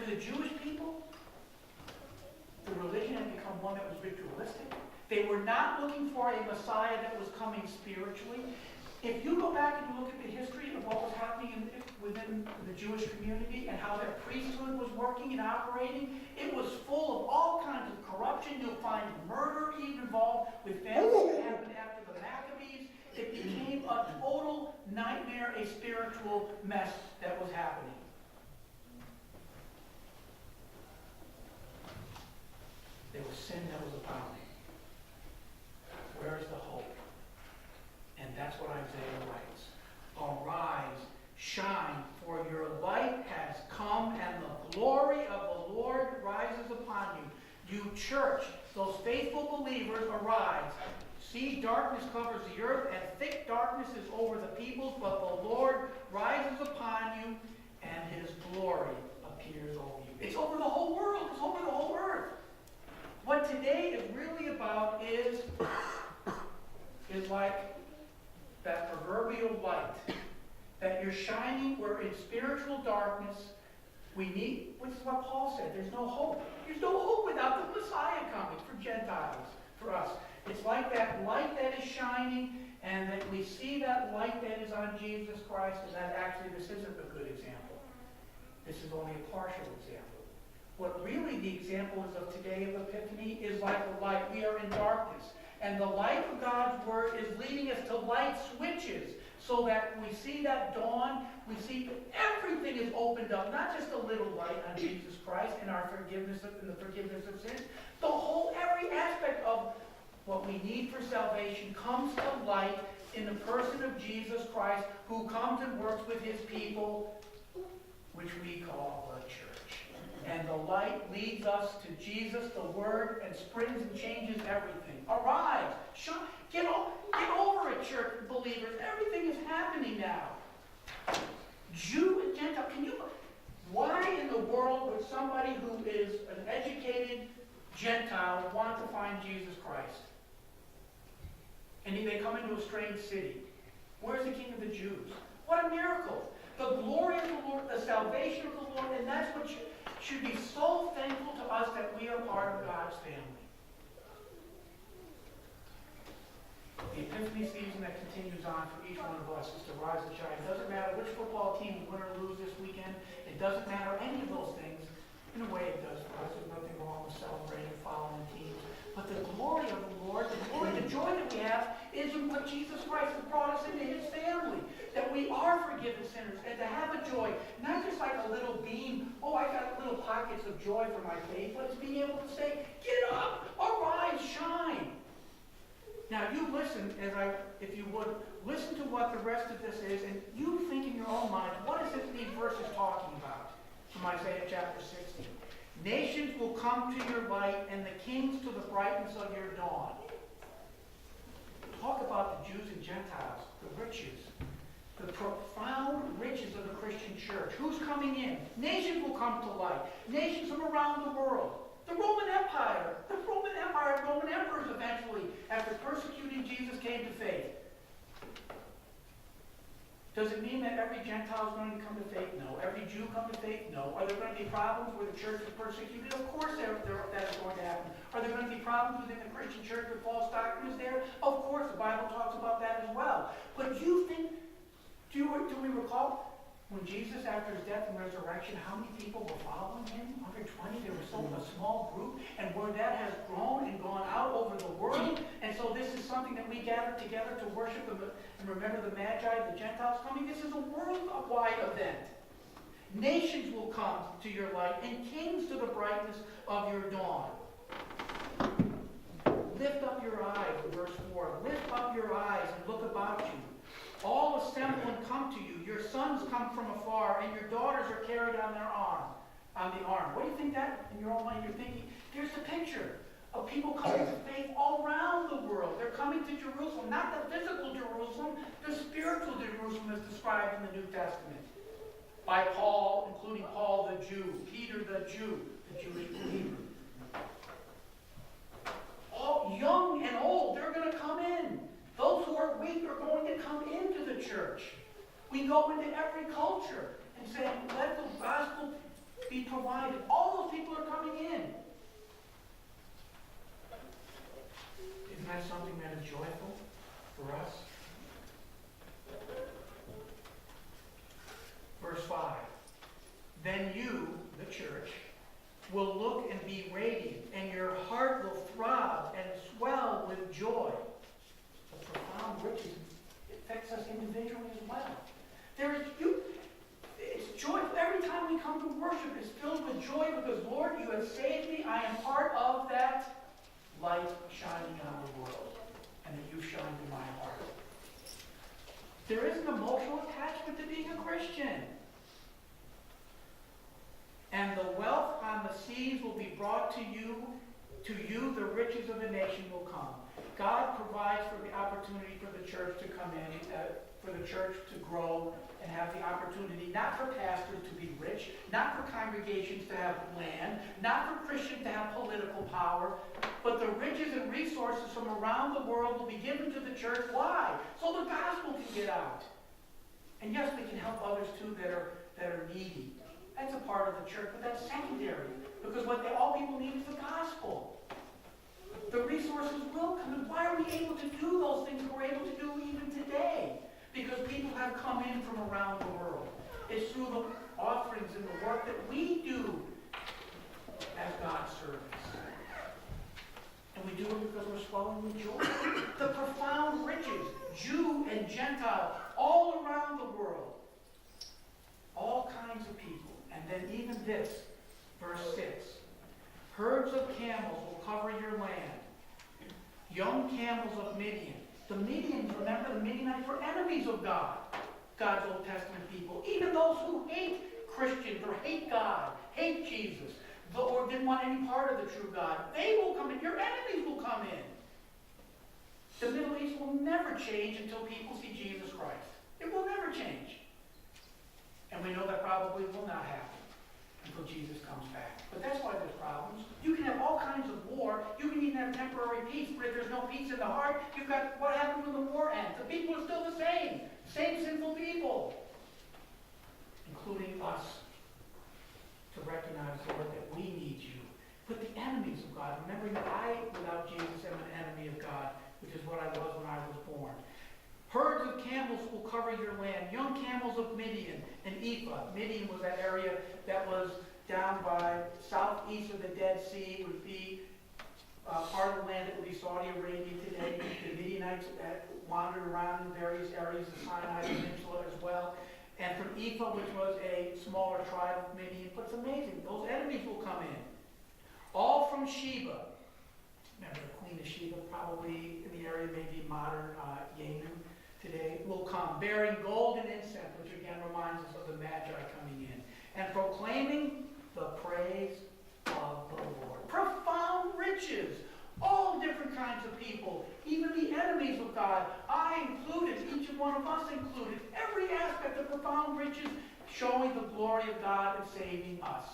To the Jewish people, the religion had become one that was ritualistic. They were not looking for a Messiah that was coming spiritually. If you go back and you look at the history of what was happening within the Jewish community and how their priesthood was working and operating, it was full of all kinds of corruption. You'll find murder even involved with families that happened after the Maccabees. It became a total nightmare, a spiritual mess that was happening. There was sin that was abounding. Where is the hope? And that's what Isaiah writes. Arise, shine, for your light has come, and the glory of the Lord rises upon you. You church, those faithful believers, arise. See, darkness covers the earth, and thick darkness is over the peoples, but the Lord rises upon you, and his glory appears over you. It's over the whole world. It's over the whole earth. What today is really about is like that proverbial light, that you're shining. We're in spiritual darkness. We need, which is what Paul said, there's no hope. There's no hope without the Messiah coming for Gentiles, for us. It's like that light that is shining, and that we see that light that is on Jesus Christ, and that actually this isn't a good example. This is only a partial example. What really the example is of today of Epiphany is like the light. We are in darkness. And the light of God's Word is leading us to light switches so that we see that dawn. We see that everything is opened up, not just a little light on Jesus Christ and our forgiveness and the forgiveness of sins. The whole, every aspect of what we need for salvation comes to light in the person of Jesus Christ, who comes and works with his people, which we call the church. And the light leads us to Jesus, the Word, and springs and changes everything. Arise, shine, get over it, church believers. Everything is happening now. Jew and Gentile, why in the world would somebody who is an educated Gentile want to find Jesus Christ? And they come into a strange city. Where's the King of the Jews? What a miracle. The glory of the Lord, the salvation of the Lord, and that's what should be so thankful to us that we are part of God's family. The Epiphany season that continues on for each one of us is to rise and shine. It doesn't matter which football team win or lose this weekend. It doesn't matter any of those things. In a way it does for us. There's nothing wrong with celebrating following teams. But the glory of the Lord, the glory, the joy that we have is in what Jesus Christ has brought us into his family. That we are forgiven sinners, and to have a joy, not just like a little beam, oh, I got little pockets of joy for my faith, but it's being able to say, get up, arise, shine. Now you listen, if you would, listen to what the rest of this is, and you think in your own mind, what is these verses talking about? From Isaiah chapter 60. Nations will come to your light, and the kings to the brightness of your dawn. Talk about the Jews and Gentiles, the riches, the profound riches of the Christian church. Who's coming in? Nations will come to light. Nations from around the world. The Roman Empire, Roman emperors eventually, after persecuting Jesus, came to faith. Does it mean that every Gentile is going to come to faith? No. Every Jew come to faith? No. Are there going to be problems where the church is persecuted? Of course that is going to happen. Are there going to be problems within the Christian church where false doctrine is there? Of course, the Bible talks about that as well. But you think, do we recall when Jesus, after his death and resurrection, how many people were following him? 120? There was a small group, and where that has grown and gone out over the world. And so this is something that we gather together to worship and remember the Magi, the Gentiles coming. This is a worldwide event. Nations will come to your light, and kings to the brightness of your dawn. Lift up your eyes, verse 4. Lift up your eyes and look about you. All assemble and come to you. Your sons come from afar, and your daughters are carried on the arm. What do you think that, in your own mind, you're thinking? Here's the picture of people coming to faith all around the world. They're coming to Jerusalem, not the physical Jerusalem, the spiritual Jerusalem as described in the New Testament. By Paul, including Paul the Jew, Peter the Jew, the Jewish believer. All young and old, they're going to come in. Those who are weak are going to come into the church. We go into every culture and say, let the gospel be provided. All those people are coming in. Isn't that something that is joyful for us? Verse 5. Then you, the church, will look and be radiant, and your heart will throb and swell with joy. The profound riches affects us individually as well. It's joyful. Every time we come to worship, it's filled with joy because, Lord, you have saved me. I am part of that light shining on the world, and that you've shined in my heart. There is an emotional attachment to being a Christian. And the wealth on the seas will be brought to you. To you, the riches of the nation will come. God provides for the opportunity for the church to come in, for the church to grow and have the opportunity, not for pastors to be rich, not for congregations to have land, not for Christians to have political power, but the riches and resources from around the world will be given to the church. Why? So the gospel can get out. And yes, we can help others too that are needy. That's a part of the church, but that's secondary. Because all people need is the gospel. The resources will come. And why are we able to do those things we're able to do even today? Because people have come in from around the world. It's through the offerings and the work that we do as God's servants. And we do it because we're swelling with joy. The profound riches, Jew and Gentile, all around the world. All kinds of people. And then even this, verse 6. Herds of camels will cover your land. Young camels of Midian. The Midians, remember, the Midianites were enemies of God. God's Old Testament people. Even those who hate Christians or hate God, hate Jesus, or didn't want any part of the true God, they will come in. Your enemies will come in. The Middle East will never change until people see Jesus Christ. It will never change. And we know that probably will not happen until Jesus comes back. But that's why there's problems. You can have all kinds of war. You can even have temporary peace. But if there's no peace in the heart, you've got what happens when the war ends. The people are still the same. Same sinful people. Including us. To recognize, Lord, that we need you. But the enemies of God. Remembering that I, without Jesus, am an enemy of God. Which is what I was when I was born. Herds of camels will cover your land. Young camels of Midian and Ephah. Midian was that area that was down by southeast of the Dead Sea. It would be part of the land that would be Saudi Arabia today. The Midianites wandered around in various areas, the Sinai Peninsula as well. And from Ephah, which was a smaller tribe of Midian. But it's amazing. Those enemies will come in. All from Sheba. Remember the Queen of Sheba, probably in the area, maybe modern Yemen today, will come, bearing gold and incense, which again reminds us of the Magi coming in, and proclaiming the praise of the Lord. Profound riches, all different kinds of people, even the enemies of God, I included, each and one of us included, every aspect of profound riches, showing the glory of God and saving us.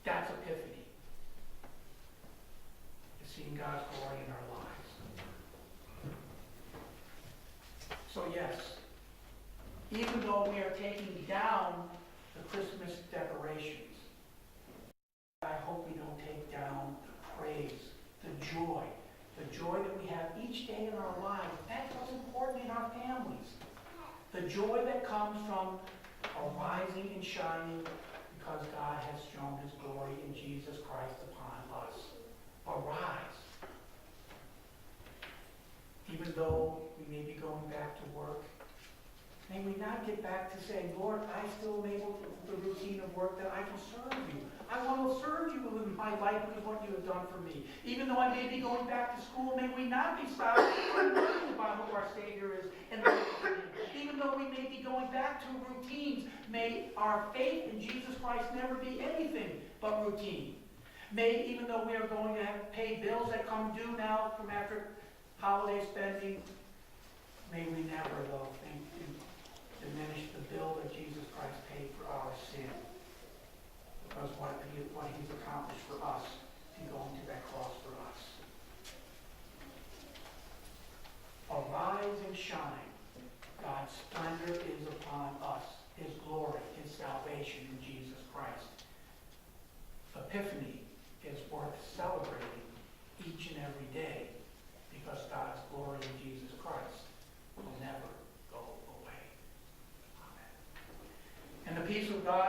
That's Epiphany. It's seeing God's glory in our lives. So yes, even though we are taking down the Christmas decorations, I hope we don't take down the praise, the joy that we have each day in our lives. That's what's important in our families. The joy that comes from arising and shining because God has shown his glory in Jesus Christ upon us. Arise. Even though we may be going back to work, may we not get back to saying, Lord, I still am able to, the routine of work, that I can serve you. I want to serve you in my life because of what you have done for me. Even though I may be going back to school, may we not be stopped and learning about who our Savior is and what he did. Even though we may be going back to routines, may our faith in Jesus Christ never be anything but routine. May, even though we are going to have to pay bills that come due now from after holiday spending, may we never, though, think to diminish the bill that Jesus Christ paid for our sin.